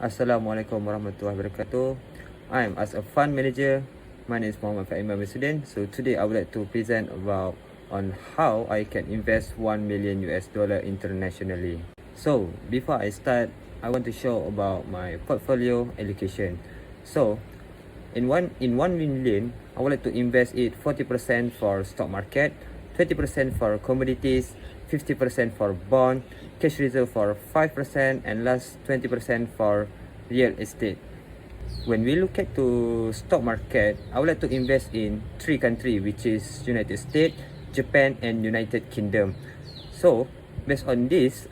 Assalamualaikum warahmatullahi wabarakatuh. I'm as a fund manager. My name is Mohamad Afiq Aiman Sudin. So today I would like to present about on how I can invest 1 million US dollar internationally. So before I start, I want to show about my portfolio allocation. So in 1 million, I would like to invest it 40% for stock market, 20% for commodities, 50% for bond, cash reserve for 5%, and last 20% for real estate. When we look at to stock market, I would like to invest in 3 countries, which is United States, Japan, and United Kingdom. So based on this,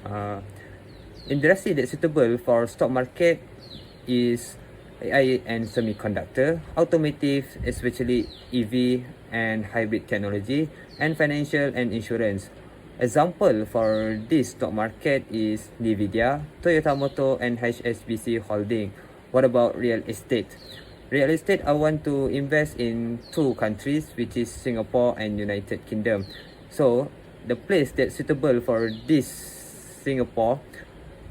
industry that's suitable for stock market is AI and semiconductor, automotive, especially EV and hybrid technology, and financial and insurance. Example for this stock market is Nvidia, Toyota Motor, and HSBC Holding. What about real estate? Real estate, I want to invest in 2 countries, which is Singapore and United Kingdom. So the place that's suitable for this Singapore,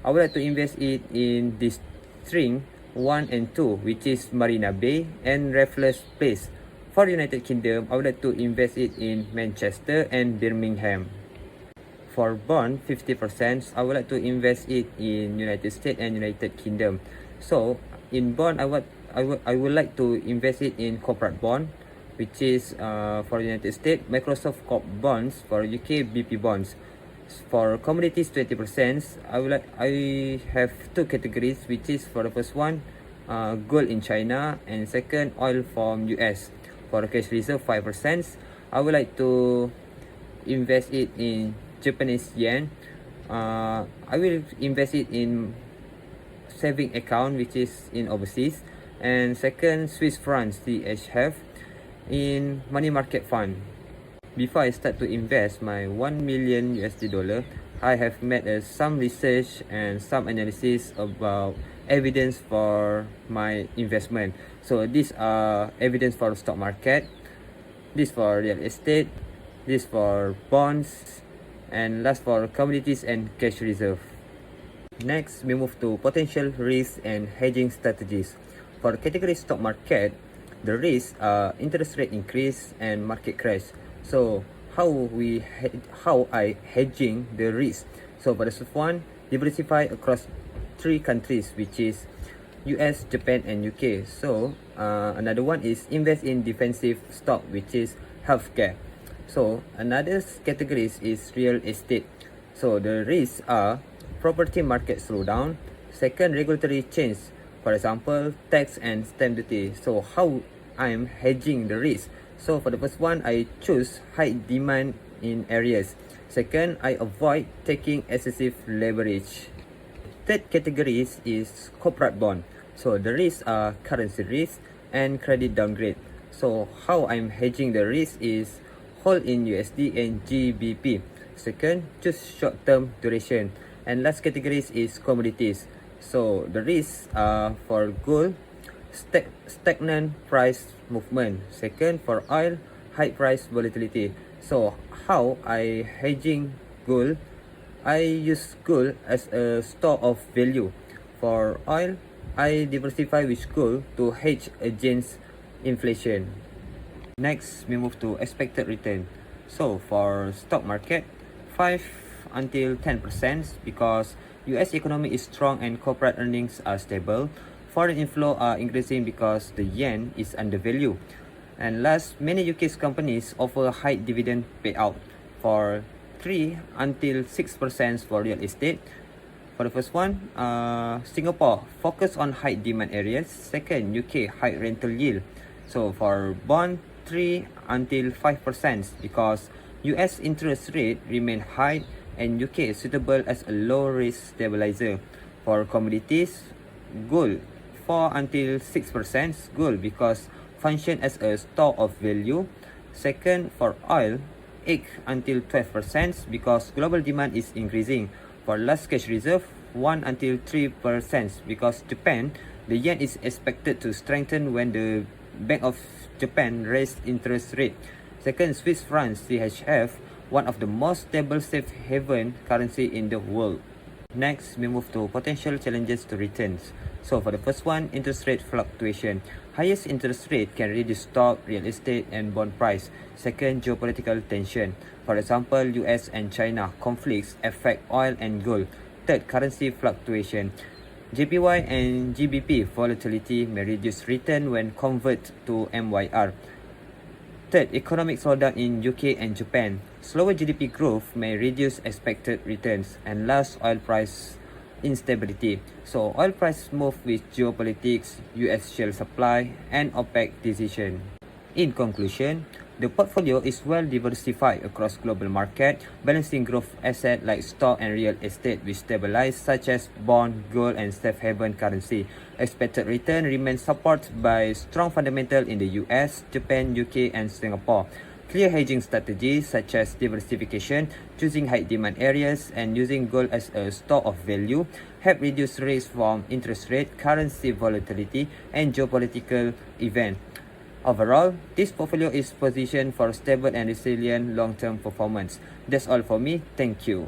I would like to invest it in District 1 and 2, which is Marina Bay and Raffles Place. For United Kingdom, I would like to invest it in Manchester and Birmingham. For bond, 50%, I would like to invest it in United States and United Kingdom. So in bond, I would like to invest it in corporate bond, which is for United States, Microsoft Corp bonds. For UK, BP bonds. For commodities, 20%, I have 2 categories, which is for the first one, gold in China, and second, oil from US. For cash reserve, 5%, I would like to invest it in Japanese yen. I will invest it in saving account, which is in overseas, and second, Swiss francs CHF in money market fund. Before I start to invest my 1 million USD dollar, I have made some research and some analysis about evidence for my investment. So these are evidence for stock market, this for real estate, this for bonds, and last for commodities and cash reserve. Next, we move to potential risks and hedging strategies. For category stock market, the risks are interest rate increase and market crash. So how I hedging the risk? So for the first one, diversify across 3 countries, which is US, Japan, and UK. So another one is invest in defensive stock, which is healthcare. So another categories is real estate. So the risks are property market slowdown, second, regulatory change, for example, tax and stamp duty. So how I'm hedging the risk? So for the first one, I choose high demand in areas. Second, I avoid taking excessive leverage. Third categories is corporate bond. So the risks are currency risk and credit downgrade. So how I'm hedging the risk is hold in USD and GBP. Second, choose short-term duration. And last categories is commodities. So the risks are for gold, stagnant price movement. Second, for oil, high price volatility. So how I hedging gold? I use gold as a store of value. For oil, I diversify with gold to hedge against inflation. Next, we move to expected return. So for stock market, 5 until 10%, because US economy is strong and corporate earnings are stable. Foreign inflow are increasing because the yen is undervalued. And last, many UK's companies offer high dividend payout. For 3 until 6% for real estate. For the first one, Singapore focus on high demand areas. Second, UK high rental yield. So for bond, 3 until 5%, because US interest rate remain high and UK is suitable as a low risk stabilizer. For commodities, gold 4 until 6% gold because function as a store of value. Second, for oil, 8 until 12% because global demand is increasing. For last, cash reserve 1 until 3% because Japan, the yen is expected to strengthen when the Bank of Japan raised interest rate. Second, Swiss francs CHF, one of the most stable safe haven currency in the world. Next, we move to potential challenges to returns. So for the first one, interest rate fluctuation. Highest interest rate can reduce stock, real estate and bond price. Second, geopolitical tension. For example, US and China conflicts affect oil and gold. Third, currency fluctuation. JPY and GBP volatility may reduce return when convert to MYR. Third, economic slowdown in UK and Japan. Slower GDP growth may reduce expected returns. And last, oil price instability. So oil price move with geopolitics, US shale supply and OPEC decision. In conclusion, the portfolio is well diversified across global market, balancing growth asset like stock and real estate with stabilized such as bond, gold and safe haven currency. Expected return remains supported by strong fundamental in the US, Japan, UK and Singapore. Clear hedging strategies such as diversification, choosing high demand areas and using gold as a store of value help reduce risk from interest rate, currency volatility and geopolitical events. Overall, this portfolio is positioned for stable and resilient long-term performance. That's all for me. Thank you.